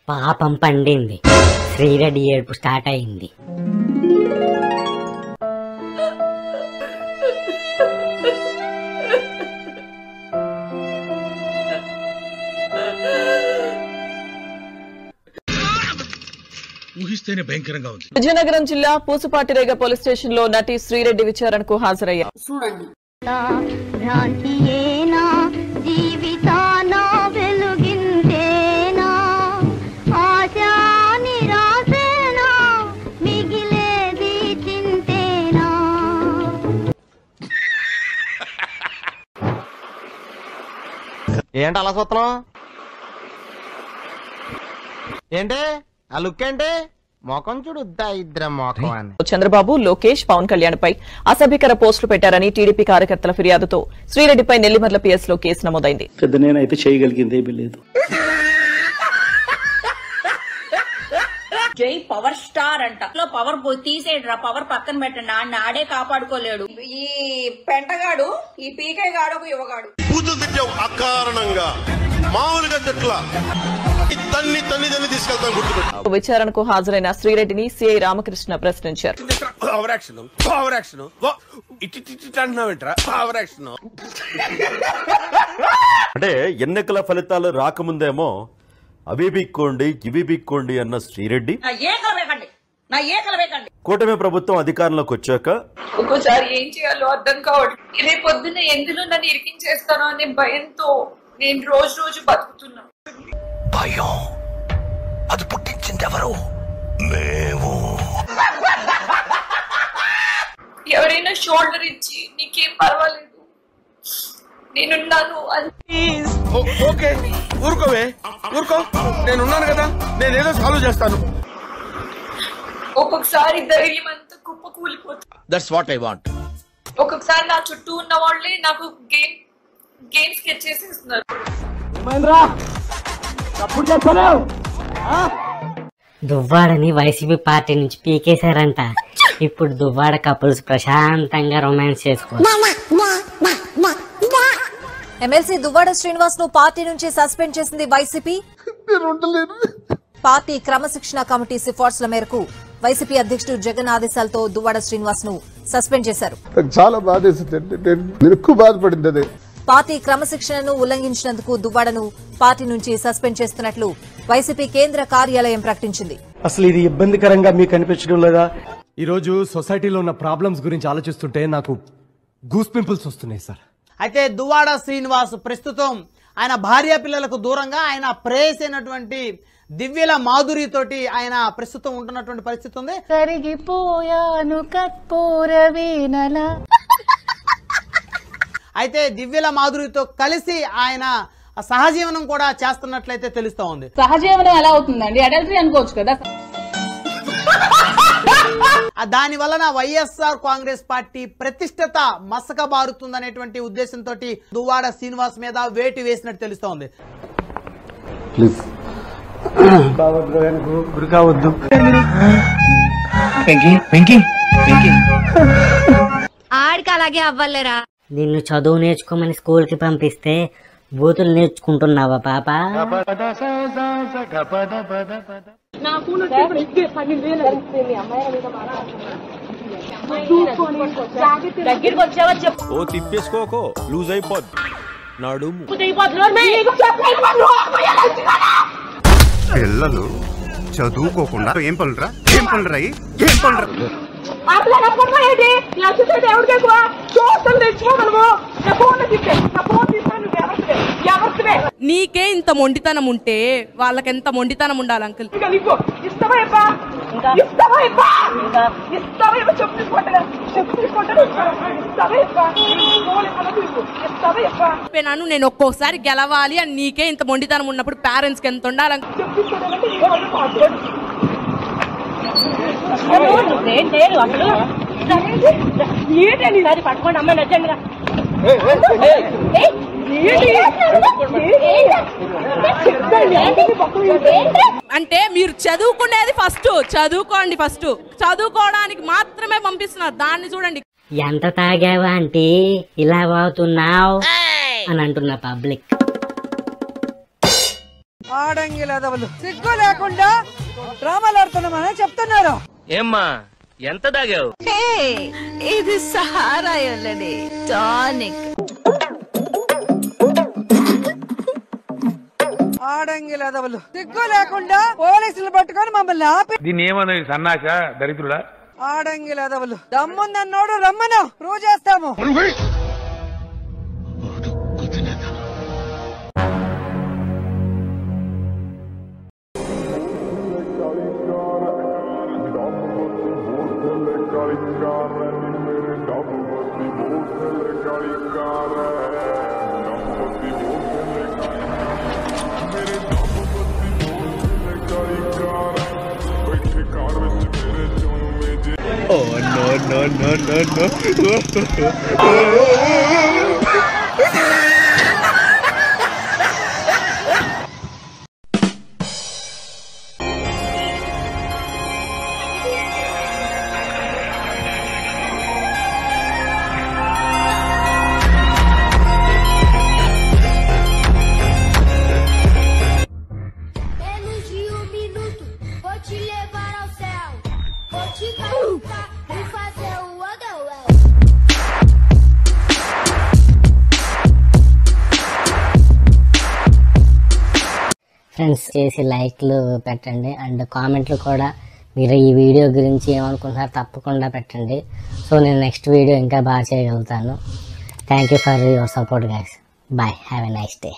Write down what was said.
పాపం పండింది. శ్రీరెడ్డి ఏడుపు స్టార్ట్ అయింది. ఊహిస్తేనే భయంకరంగా ఉంది. విజయనగరం జిల్లా పూసుపాటిరేగ పోలీస్ స్టేషన్ లో నటి శ్రీరెడ్డి విచారణకు హాజరయ్యారు. చూడండి, ఏంటి అలా చూస్తున్నాం? ఏంటి ఆ లుక్ ఏంటి? మొఖం చూడు, ఇద్దరు మొఖం అని. చంద్రబాబు, లోకేష్, పవన్ కళ్యాణ్ పై అసభ్యకర పోస్టులు పెట్టారని టీడీపీ కార్యకర్తల ఫిర్యాదుతో శ్రీరెడ్డిపై నెల్లిమర్ల పిఎస్ లో కేసు నమోదైంది. పెద్ద నేనైతే చేయగలిగింది ఏమీ లేదు. జై పవర్ స్టార్ అంట. పవర్ తీసేయడరా, పవర్ పక్కన పెట్టండి. ఆడే కాపాడుకోలేడు. ఈ పెంటగాడు, ఈ పీకే గాడు, యువగాడు బూతులు తిట్టావు అకారణంగా. మామూలుగా తిట్లా తన్ని తీసుకెళ్తాను, గుర్తుపెట్టు. విచారణకు హాజరైన శ్రీరెడ్డిని సిఐ రామకృష్ణ ప్రశ్నించారు. అంటే ఎన్నికల ఫలితాలు రాకముందేమో అవి బిక్కోండి ఇవి బిక్కోండి అన్న శ్రీరెడ్డి కూటమి ప్రభుత్వం అధికారంలోకి వచ్చాక ఒక్కోసారి ఏం చేయాలో అర్థం కావట్లేదు. రేపు పొద్దున్న ఎందులో నన్ను ఇరికించేస్తానో అనే భయంతో నేను రోజు బతుకుతున్నా. భయం అది పుట్టించింది ఎవరు? మేము. ఎవరైనా షోల్డర్ ఇచ్చి నీకేం పర్వాలేదు, నేనున్నాను అని. ఓకే, ఊరుకోవే, ఊరుకో, నేనున్నాను కదా, నేనేదో సాల్వ్ చేస్తాను. ఒక్కొక్కసారి ధైర్యం అంతా కుప్ప కూలిపోతుంది. That's what I want. ఒక్కొక్కసారి నా చుట్టూ ఉన్న వాళ్ళే నాకు గేమ్ స్కెచ్ చేసేస్తున్నారు. దువ్వాడని వైసీపీ పార్టీ నుంచి పీకేశారంట. ఇప్పుడు దువ్వాడ కపుల్స్ ప్రశాంతంగా రొమాన్స్ చేసుకో. ఎమ్మెల్సీ దువ్వాడ శ్రీనివాస్ ను పార్టీ నుంచి సస్పెండ్ చేసింది వైసీపీ. పార్టీ క్రమశిక్షణ కమిటీ సిఫార్సుల మేరకు వైసీపీ అధ్యక్షుడు జగన్ ఆదేశాలతో దువ్వాడ శ్రీనివాస్ ను సస్పెండ్ చేశారు. చాలా బాధపడింది. పార్టీ క్రమశిక్షణను ఉల్లంఘించినందుకు దువ్వాడను పార్టీ నుంచి సస్పెండ్ చేస్తున్నట్లు వైసీపీ కేంద్ర కార్యాలయం ప్రకటించింది. అసలు ఇది ఇబ్బందికరంగా మీకు అనిపించడం లేదా? ఈ రోజు సొసైటీలో ఉన్న ప్రాబ్లమ్స్ గురించి ఆలోచిస్తుంటే నాకు గూస్ పింపుల్స్ వస్తున్నాయి సార్. అయితే దువ్వాడ శ్రీనివాస్ ప్రస్తుతం ఆయన భార్య పిల్లలకు దూరంగా ఆయన ప్రేయస్ అయినటువంటి దివ్యల మాధురితోటి ఆయన ప్రస్తుతం ఉంటున్నటువంటి పరిస్థితి ఉంది. కరిగిపోయాను కర్పూర వీణల. అయితే దివ్యల మాధురితో కలిసి ఆయన సహజీవనం కూడా చేస్తున్నట్లయితే తెలుస్తా ఉంది. సహజీవనం ఎలా అవుతుందండి? అడల్టరీ అనుకోవచ్చు కదా. దాని వలన వైఎస్ఆర్ కాంగ్రెస్ పార్టీ ప్రతిష్టత మసకబారుతుందనేటువంటి ఉద్దేశంతో దువ్వాడ శ్రీనివాస్ మీద వేటు వేసినట్టు తెలుస్తా ఉంది. గురి కావద్దు. ఆడికి అలాగే అవ్వలేరా? నిన్ను చదువు నేర్చుకోమని స్కూల్ కి పంపిస్తే బూతులు నేర్చుకుంటున్నావా పాప? ఓ తిప్పేసుకోకో, లూజ్ అయిపోద్ది నడుము. పిల్లలు చదువుకోకుండా ఏం పనులరా? నీకే ఇంత మొండితనం ఉంటే వాళ్ళకెంత మొండితనం ఉండాలి అంకుల్. నేను ఒక్కోసారి గెలవాలి అని నీకే ఇంత మొండితనం ఉన్నప్పుడు పేరెంట్స్ కి ఎంత ఉండాలి? పట్టుకోండి అమ్మాయి నచ్చండి. అంటే మీరు చదువుకునేది ఫస్ట్, చదువుకోండి. ఫస్ట్ చదువుకోవడానికి మాత్రమే పంపిస్తున్నారు. దాన్ని చూడండి. ఎంత తాగావా అంటే ఇలా అవుతున్నావు అని అంటున్న పబ్లిక్. ఆడంగి లదవలు సిగ్గు లేకుండా డ్రామాలు ఆడుతున్నామని చెప్తున్నారు. ఏమ్మా ఎంత దాగావు? ఇది సహారాయండి టానిక్. ఆడంగి లదవలు సిగ్గు లేకుండా పోలీసులు పట్టుకొని మమ్మల్ని ఆపి దీన్ని ఏమన్నా సన్నాస దరిద్రుడా? ఆడంగి లదవలు దమ్ముందన్నోడు రమ్మను ప్రూవ్ చేస్తాము. Oh no. ఫ్రెండ్స్ చేసి లైక్లు పెట్టండి అండ్ కామెంట్లు కూడా మీరు ఈ వీడియో గురించి ఏమనుకుంటున్నారో తప్పకుండా పెట్టండి. సో నేను నెక్స్ట్ వీడియో ఇంకా బాగా చేయగలుగుతాను. Thank you for your support guys. Bye. Have a nice day.